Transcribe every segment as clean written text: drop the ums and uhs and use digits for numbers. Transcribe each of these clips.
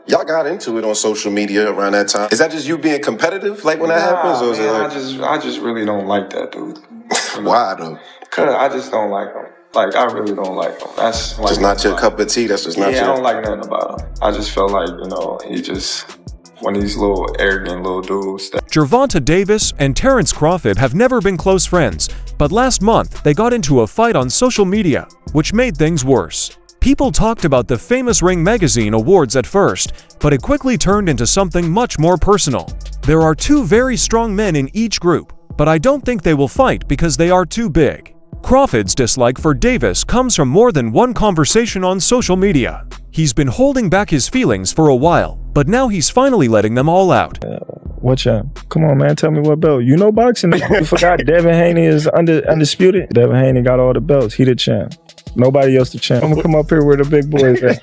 Y'all got into it on social media around that time. Is that just you being competitive, like when that happens, or is it like... I just really don't like that dude. Why though? Cause I just don't like him. Like, I really don't like him. That's like, just not your cup of tea. That's just not your... I don't like nothing about him. I just feel like, he just one of these little arrogant little dudes. Gervonta Davis and Terence Crawford have never been close friends, but last month they got into a fight on social media, which made things worse. People talked about the famous Ring Magazine awards at first, but it quickly turned into something much more personal. There are two very strong men in each group, but I don't think they will fight because they are too big. Crawford's dislike for Davis comes from more than one conversation on social media. He's been holding back his feelings for a while, but now he's finally letting them all out. What champ? Come on, man. Tell me what belt. You know boxing. You forgot Devin Haney is undisputed. Devin Haney got all the belts. He the champ. Nobody else the champ. I'm gonna come up here where the big boys at.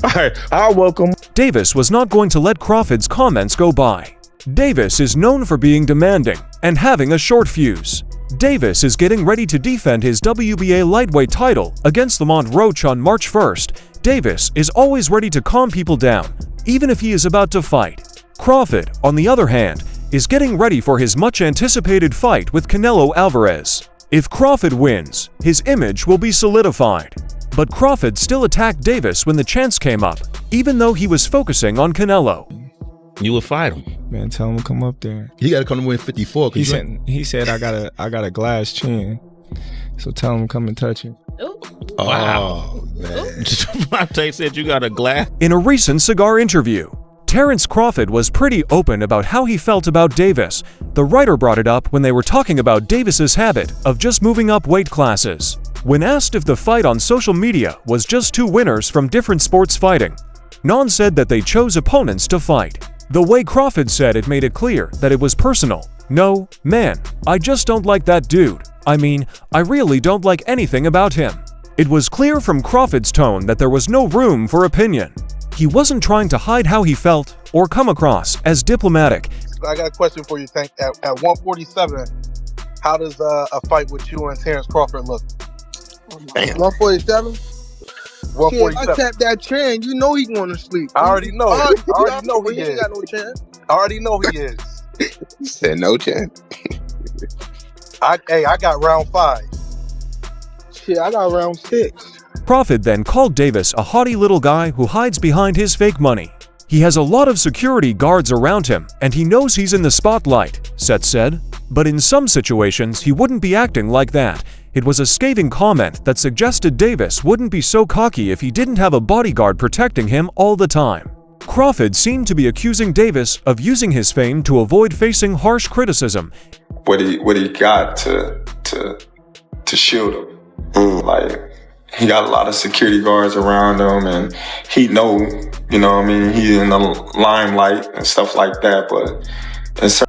All right, I'll welcome. Davis was not going to let Crawford's comments go by. Davis is known for being demanding and having a short fuse. Davis is getting ready to defend his WBA lightweight title against Lamont Roach on March 1st. Davis is always ready to calm people down, even if he is about to fight. Crawford, on the other hand, is getting ready for his much-anticipated fight with Canelo Alvarez. If Crawford wins, his image will be solidified. But Crawford still attacked Davis when the chance came up, even though he was focusing on Canelo. You would fight him. Man, tell him to come up there. He got to come to win 54. He said I got a glass chin. So tell him to come and touch him. Wow, man. Devontae said you got a glass. In a recent cigar interview, Terence Crawford was pretty open about how he felt about Davis. The writer brought it up when they were talking about Davis's habit of just moving up weight classes. When asked if the fight on social media was just two winners from different sports fighting, None said that they chose opponents to fight. The way Crawford said it made it clear that it was personal. No, man, I just don't like that dude. I mean, I really don't like anything about him. It was clear from Crawford's tone that there was no room for opinion. He wasn't trying to hide how he felt or come across as diplomatic. I got a question for you, Tank. At 147, how does a fight with you and Terence Crawford look? 147? 147. I tapped that chin. You know he going to sleep. I already know. I already know he He is. ain't got no chin. I already know he is. He said no chin. I got round 5. Shit, I got round 6. Crawford then called Davis a haughty little guy who hides behind his fake money. He has a lot of security guards around him, and he knows he's in the spotlight, Seth said. But in some situations, he wouldn't be acting like that. It was a scathing comment that suggested Davis wouldn't be so cocky if he didn't have a bodyguard protecting him all the time. Crawford seemed to be accusing Davis of using his fame to avoid facing harsh criticism. What he got to shield him. Like, he got a lot of security guards around him, and he know, you know what I mean, he's in the limelight and stuff like that, but...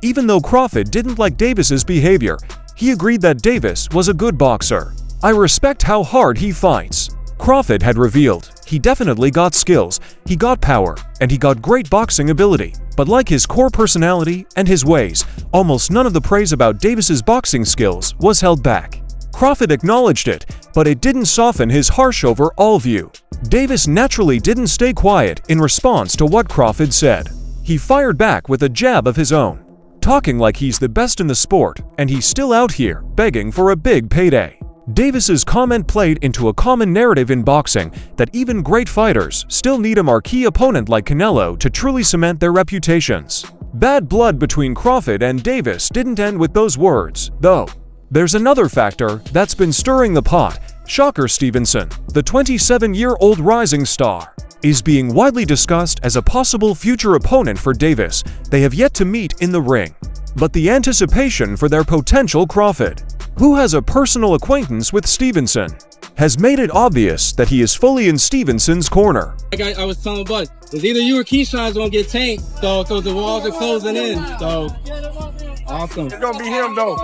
Even though Crawford didn't like Davis's behavior, he agreed that Davis was a good boxer. I respect how hard he fights. Crawford had revealed he definitely got skills, he got power, and he got great boxing ability. But like his core personality and his ways, almost none of the praise about Davis's boxing skills was held back. Crawford acknowledged it, but it didn't soften his harsh overall view. Davis naturally didn't stay quiet in response to what Crawford said. He fired back with a jab of his own, talking like he's the best in the sport and he's still out here begging for a big payday. Davis's comment played into a common narrative in boxing that even great fighters still need a marquee opponent like Canelo to truly cement their reputations. Bad blood between Crawford and Davis didn't end with those words, though. There's another factor that's been stirring the pot. SHOCKS Stevenson, the 27-year-old rising star, is being widely discussed as a possible future opponent for Davis. They have yet to meet in the ring. But the anticipation for their potential Crawford, who has a personal acquaintance with Stevenson, has made it obvious that he is fully in Stevenson's corner. Like I was telling Bud, it's either you or Keyshawn's gonna get tanked, so the walls are closing in, so awesome. It's gonna be him though.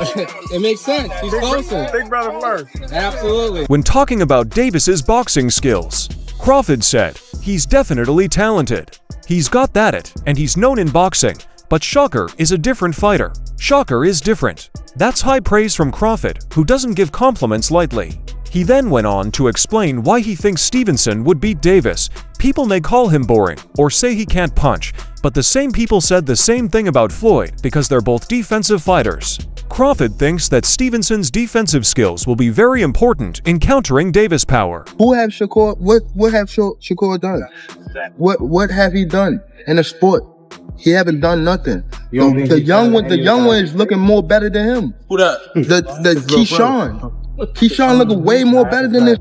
It makes sense, he's closer. Big brother first. Absolutely. When talking about Davis's boxing skills, Crawford said, he's definitely talented. He's got that and he's known in boxing, but SHOCKS is a different fighter. SHOCKS is different. That's high praise from Crawford, who doesn't give compliments lightly. He then went on to explain why he thinks Stevenson would beat Davis. People may call him boring or say he can't punch, but the same people said the same thing about Floyd because they're both defensive fighters. Crawford thinks that Stevenson's defensive skills will be very important in countering Davis' power. Who have Shakur? What have Shakur done? What have he done in the sport? He haven't done nothing. The young one is looking more better than him. Who that? The Keyshawn. Keyshawn looking way more better than this.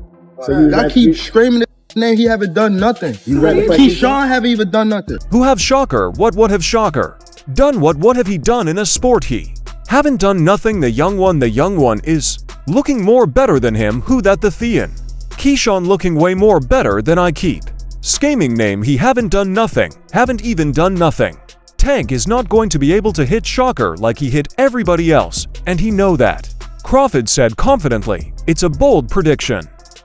I keep screaming his name. He haven't done nothing. Keyshawn haven't even done nothing. Who have Shocker? What have Shocker done? What have he done in a sport? He haven't done nothing. The young one is looking more better than him. Who that? The Thean. Keyshawn looking way more better than I keep. Skaming name. He haven't done nothing. Haven't even done nothing. Tank is not going to be able to hit Shocker like he hit everybody else, and he know that. Crawford said confidently, it's a bold prediction,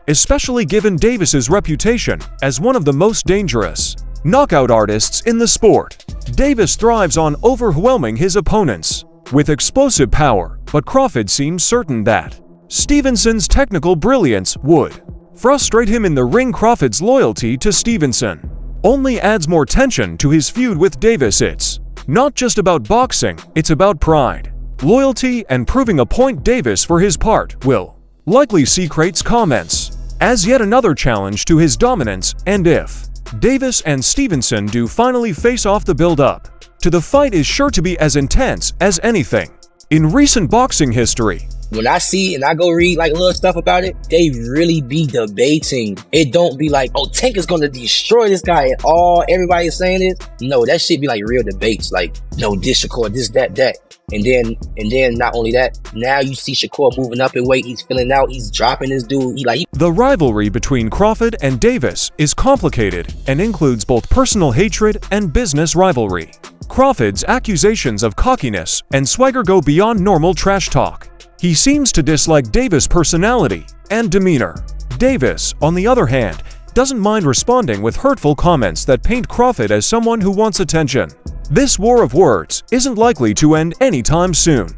especially given Davis's reputation as one of the most dangerous knockout artists in the sport. Davis thrives on overwhelming his opponents with explosive power, but Crawford seems certain that Stevenson's technical brilliance would frustrate him in the ring. Crawford's loyalty to Stevenson only adds more tension to his feud with Davis. It's not just about boxing, it's about pride, loyalty, and proving a point. Davis, for his part, will likely see Crate's comments as yet another challenge to his dominance, and if Davis and Stevenson do finally face off, the build-up to the fight is sure to be as intense as anything in recent boxing history. When I see and I go read like little stuff about it, they really be debating. It don't be like, oh, Tank is gonna destroy this guy and everybody is saying this. No, that shit be like real debates. Like, no, this Shakur, this, that. And then not only that, now you see Shakur moving up in weight, he's filling out, he's dropping this dude. The rivalry between Crawford and Davis is complicated and includes both personal hatred and business rivalry. Crawford's accusations of cockiness and swagger go beyond normal trash talk. He seems to dislike Davis' personality and demeanor. Davis, on the other hand, doesn't mind responding with hurtful comments that paint Crawford as someone who wants attention. This war of words isn't likely to end anytime soon.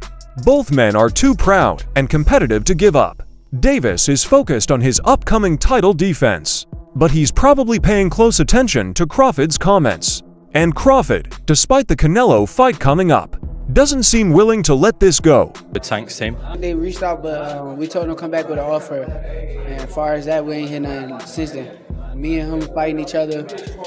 Both men are too proud and competitive to give up. Davis is focused on his upcoming title defense, but he's probably paying close attention to Crawford's comments. And Crawford, despite the Canelo fight coming up, doesn't seem willing to let this go. The Tank's team. They reached out, but we told them to come back with an offer. And as far as that, we ain't hear nothing since then. Me and him fighting each other,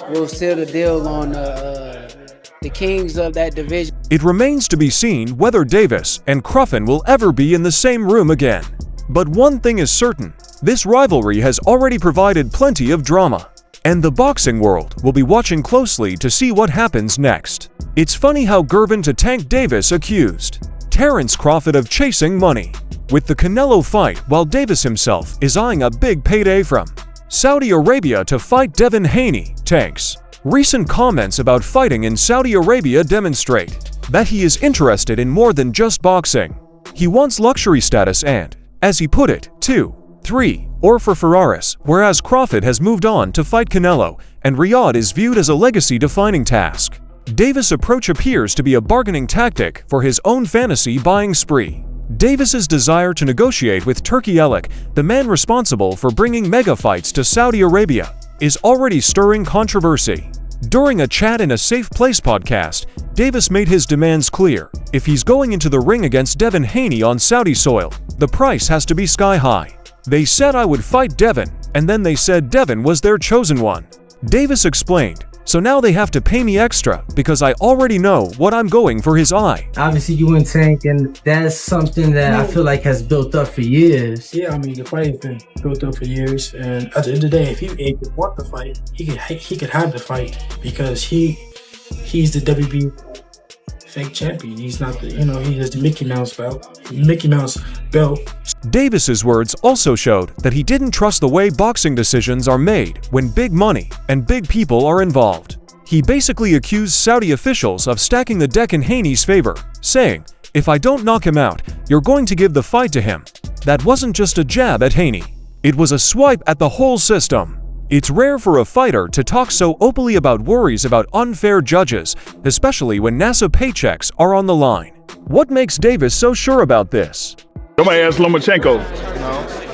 we'll seal the deal on the kings of that division. It remains to be seen whether Davis and Crawford will ever be in the same room again. But one thing is certain, this rivalry has already provided plenty of drama, and the boxing world will be watching closely to see what happens next. It's funny how Gervonta Tank Davis accused Terence Crawford of chasing money with the Canelo fight, while Davis himself is eyeing a big payday from Saudi Arabia to fight Devin Haney. Tank's recent comments about fighting in Saudi Arabia demonstrate that he is interested in more than just boxing. He wants luxury status and, as he put it, 2, 3, or for Ferraris, whereas Crawford has moved on to fight Canelo, and Riyadh is viewed as a legacy-defining task. Davis' approach appears to be a bargaining tactic for his own fantasy buying spree. Davis's desire to negotiate with Turki Elik, the man responsible for bringing mega fights to Saudi Arabia, is already stirring controversy. During a Chat in a Safe Place podcast, Davis made his demands clear. If he's going into the ring against Devin Haney on Saudi soil, the price has to be sky high. They said I would fight Devin, and then they said Devin was their chosen one. Davis explained, so now they have to pay me extra because I already know what I'm going for his eye. Obviously you and Tank, and that's something that I feel like has built up for years. Yeah, I mean, the fighting's been built up for years, and at the end of the day, if he want the fight, he could have the fight because he's the WB fake champion. He's not the, he has the Mickey Mouse belt. Davis's words also showed that he didn't trust the way boxing decisions are made when big money and big people are involved. He basically accused Saudi officials of stacking the deck in Haney's favor, saying, if I don't knock him out, you're going to give the fight to him. That wasn't just a jab at Haney. It was a swipe at the whole system. It's rare for a fighter to talk so openly about worries about unfair judges, especially when NASA paychecks are on the line. What makes Davis so sure about this? Somebody asked Lomachenko,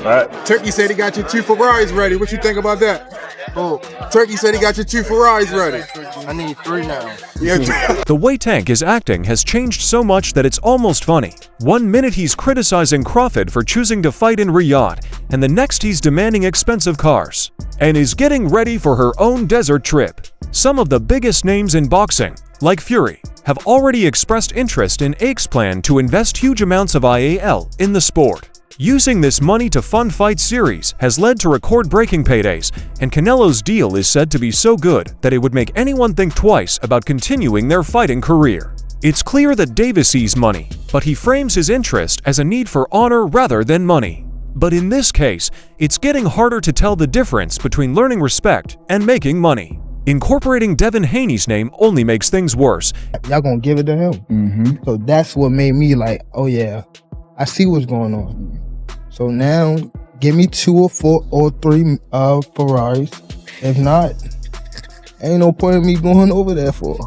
Right. Turkey said he got your 2 Ferraris ready. What you think about that? Oh, Turkey said he got your 2 Ferraris ready. I need 3 now. Yeah. The way Tank is acting has changed so much that it's almost funny. One minute he's criticizing Crawford for choosing to fight in Riyadh, and the next he's demanding expensive cars, and is getting ready for her own desert trip. Some of the biggest names in boxing, like Fury, have already expressed interest in AIK's plan to invest huge amounts of IAL in the sport. Using this money to fund fight series has led to record-breaking paydays, and Canelo's deal is said to be so good that it would make anyone think twice about continuing their fighting career. It's clear that Davis sees money, but he frames his interest as a need for honor rather than money. But in this case, it's getting harder to tell the difference between learning respect and making money. Incorporating Devin Haney's name only makes things worse. Y'all gonna give it to him. So that's what made me like, oh yeah, I see what's going on. So now, give me 2 or 4 or 3 Ferraris. If not, ain't no point in me going over there for.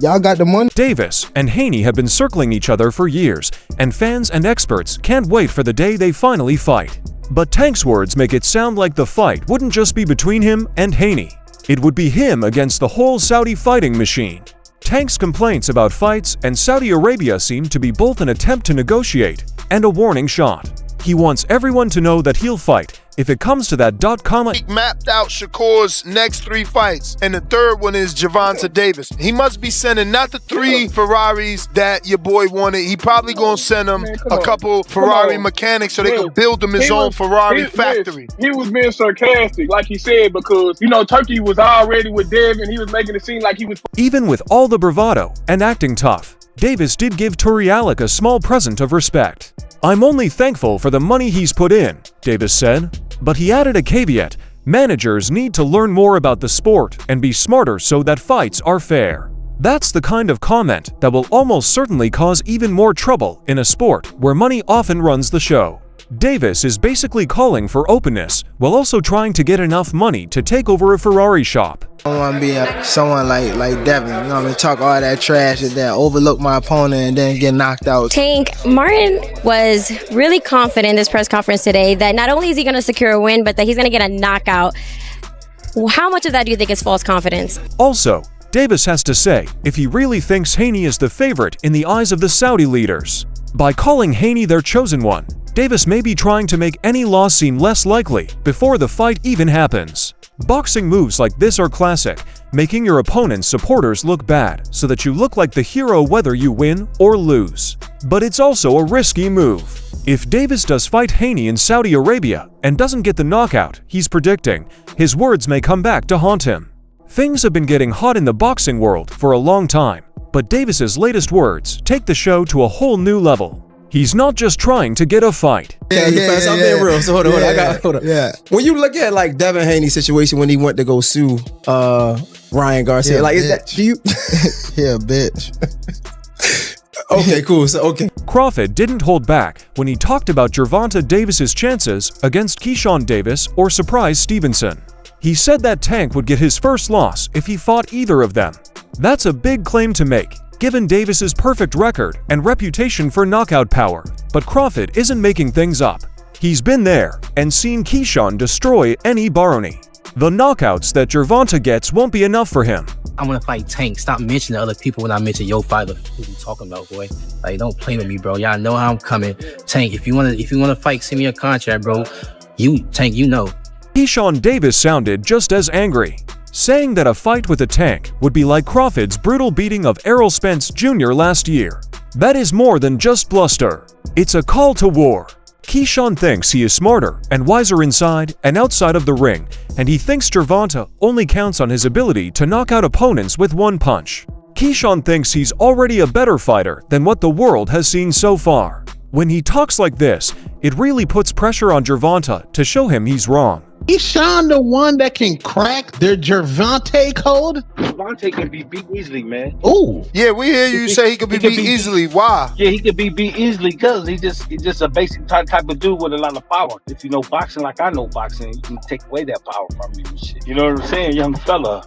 Y'all got the money. Davis and Haney have been circling each other for years, and fans and experts can't wait for the day they finally fight. But Tank's words make it sound like the fight wouldn't just be between him and Haney. It would be him against the whole Saudi fighting machine. Tank's complaints about fights and Saudi Arabia seem to be both an attempt to negotiate and a warning shot. He wants everyone to know that he'll fight if it comes to that comma. He mapped out Shakur's next 3 fights, and the third one is Gervonta Davis. He must be sending not the 3 Ferraris that your boy wanted. He probably gonna send him a couple Ferrari mechanics so they can build him his own Ferrari factory. He was being sarcastic, like he said, because, you know, Turkey was already with Devin. He was making it seem like he was... Even with all the bravado and acting tough, Davis did give Turialik a small present of respect. "I'm only thankful for the money he's put in," Davis said. But he added a caveat: managers need to learn more about the sport and be smarter so that fights are fair. That's the kind of comment that will almost certainly cause even more trouble in a sport where money often runs the show. Davis is basically calling for openness while also trying to get enough money to take over a Ferrari shop. I want to be someone like Devin, you know what I mean? Talk all that trash and then overlook my opponent and then get knocked out. Tank, Martin was really confident in this press conference today that not only is he going to secure a win, but that he's going to get a knockout. How much of that do you think is false confidence? Also, Davis has to say if he really thinks Haney is the favorite in the eyes of the Saudi leaders. By calling Haney their chosen one, Davis may be trying to make any loss seem less likely before the fight even happens. Boxing moves like this are classic, making your opponent's supporters look bad so that you look like the hero whether you win or lose. But it's also a risky move. If Davis does fight Haney in Saudi Arabia and doesn't get the knockout he's predicting, his words may come back to haunt him. Things have been getting hot in the boxing world for a long time, but Davis's latest words take the show to a whole new level. He's not just trying to get a fight. I'm being real. So hold on. Yeah. When you look at like Devin Haney's situation when he went to go sue Ryan Garcia, Yeah, like is bitch. that do you? Yeah, bitch. Okay, cool. So okay. Crawford didn't hold back when he talked about Gervonta Davis's chances against Keyshawn Davis or Surprise Stevenson. He said that Tank would get his first loss if he fought either of them. That's a big claim to make, given Davis's perfect record and reputation for knockout power. But Crawford isn't making things up. He's been there and seen Keyshawn destroy any Baroni. The knockouts that Gervonta gets won't be enough for him. I'm gonna fight Tank. Stop mentioning other people when I mention your fighter. What you talking about, boy? Like, don't play with me, bro. Y'all know how I'm coming. Tank, if you wanna fight, send me a contract, bro. Tank, you know. Keyshawn Davis sounded just as angry, saying that a fight with a Tank would be like Crawford's brutal beating of Errol Spence Jr. last year. That is more than just bluster. It's a call to war. Keyshawn thinks he is smarter and wiser inside and outside of the ring, and he thinks Gervonta only counts on his ability to knock out opponents with one punch. Keyshawn thinks he's already a better fighter than what the world has seen so far. When he talks like this, it really puts pressure on Gervonta to show him he's wrong. Keyshawn the one that can crack their Gervonta code? Gervonta can be beat easily, man. Ooh. Yeah, we hear you say he could be beat easily. Why? Yeah, he could be beat easily because he's just a basic type of dude with a lot of power. If you know boxing like I know boxing, you can take away that power from you and shit. You know what I'm saying? Young fella.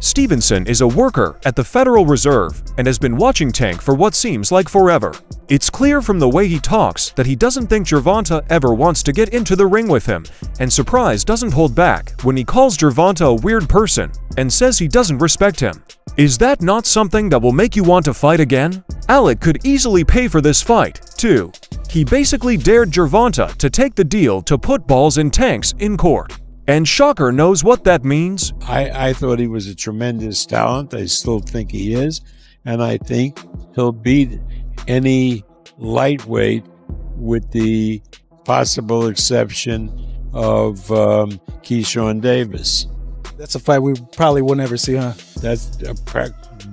Stevenson is a worker at the Federal Reserve and has been watching Tank for what seems like forever. It's clear from the way he talks that he doesn't think Gervonta ever wants to get into the ring with him, and surprise doesn't hold back when he calls Gervonta a weird person and says he doesn't respect him. Is that not something that will make you want to fight again? Alec could easily pay for this fight, too. He basically dared Gervonta to take the deal to put balls in Tanks in court. And Shocker knows what that means. I thought he was a tremendous talent. I still think he is. And I think he'll beat any lightweight with the possible exception of Keyshawn Davis. That's a fight we probably will never see, huh?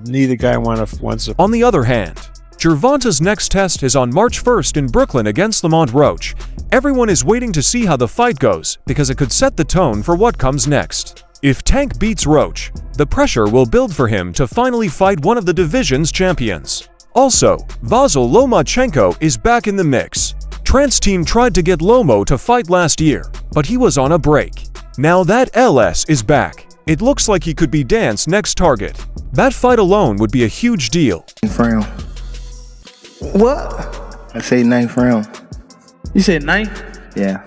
Neither guy wants to. On the other hand, Gervonta's next test is on March 1st in Brooklyn against Lamont Roach. Everyone is waiting to see how the fight goes because it could set the tone for what comes next. If Tank beats Roach, the pressure will build for him to finally fight one of the division's champions. Also, Vasyl Lomachenko is back in the mix. Trent's team tried to get Lomo to fight last year, but he was on a break. Now that LS is back, it looks like he could be Dan's next target. That fight alone would be a huge deal. Round. What? I say 9th round. You said 9th? Yeah.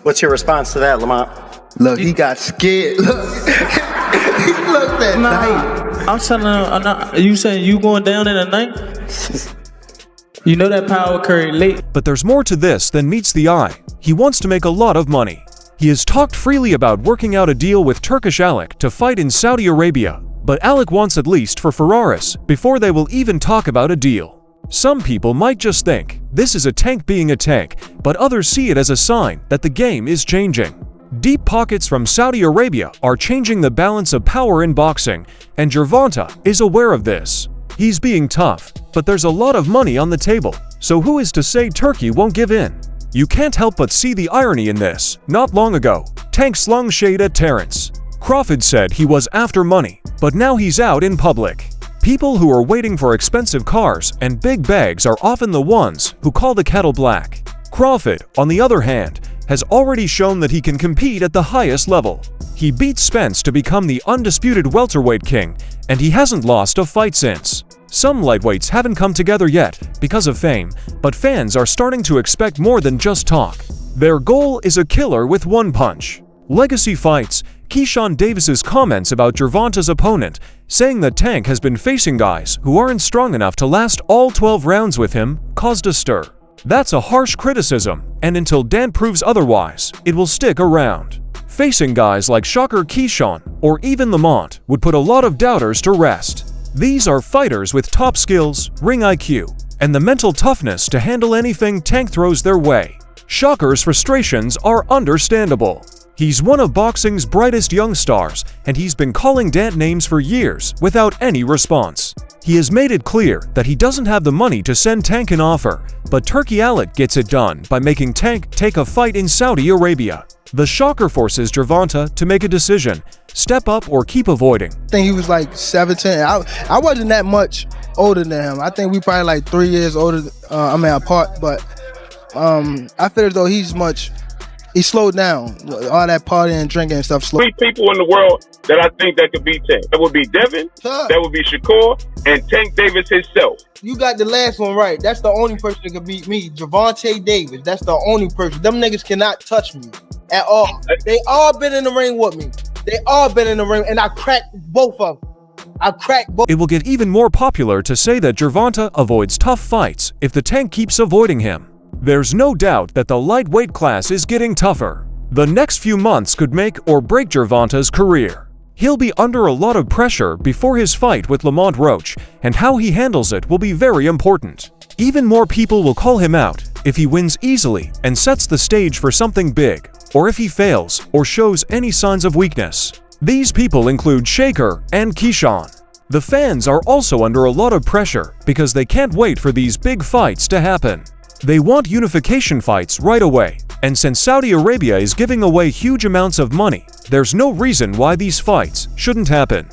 What's your response to that, Lamont? Look, he got scared. Look. He looked at 9th. I'm telling him, you saying you going down in a 9th? You know that power curry late. But there's more to this than meets the eye. He wants to make a lot of money. He has talked freely about working out a deal with Turkish Alec to fight in Saudi Arabia, but Alec wants at least for Ferraris before they will even talk about a deal. Some people might just think this is a Tank being a tank, but others see it as a sign that the game is changing. Deep pockets from Saudi Arabia are changing the balance of power in boxing, and Gervonta is aware of this. He's being tough, but there's a lot of money on the table, so who is to say Turkey won't give in? You can't help but see the irony in this. Not long ago, Tank slung shade at Terence. Crawford said he was after money, but now he's out in public. People who are waiting for expensive cars and big bags are often the ones who call the kettle black. Crawford, on the other hand, has already shown that he can compete at the highest level. He beat Spence to become the undisputed welterweight king, and he hasn't lost a fight since. Some lightweights haven't come together yet because of fame, but fans are starting to expect more than just talk. Their goal is a killer with one punch. Legacy fights. Keyshawn Davis's comments about Gervonta's opponent, saying that Tank has been facing guys who aren't strong enough to last all 12 rounds with him, caused a stir. That's a harsh criticism, and until Dan proves otherwise, it will stick around. Facing guys like Shocker Keyshawn or even Lamont would put a lot of doubters to rest. These are fighters with top skills, ring IQ, and the mental toughness to handle anything Tank throws their way. Shocker's frustrations are understandable. He's one of boxing's brightest young stars, and he's been calling Dan names for years without any response. He has made it clear that he doesn't have the money to send Tank an offer, but Turkey Alec gets it done by making Tank take a fight in Saudi Arabia. The Shocker forces Gervonta to make a decision, step up or keep avoiding. I think he was like 17. I wasn't that much older than him. I think we probably like 3 years older, apart, but I feel as though he slowed down. All that partying and drinking and stuff slowed. 3 people in the world that I think that could beat Tank. That would be Devin, that would be Shakur, and Tank Davis himself. You got the last one right. That's the only person that could beat me. Gervonta Davis. That's the only person. Them niggas cannot touch me at all. They all been in the ring with me. They all been in the ring, and I cracked both of them. It will get even more popular to say that Gervonta avoids tough fights if the Tank keeps avoiding him. There's no doubt that the lightweight class is getting tougher. The next few months could make or break Gervonta's career. He'll be under a lot of pressure before his fight with Lamont Roach, and how he handles it will be very important. Even more people will call him out if he wins easily and sets the stage for something big, or if he fails or shows any signs of weakness. These people include Shaker and Keyshawn. The fans are also under a lot of pressure because they can't wait for these big fights to happen. They want unification fights right away, and since Saudi Arabia is giving away huge amounts of money, there's no reason why these fights shouldn't happen.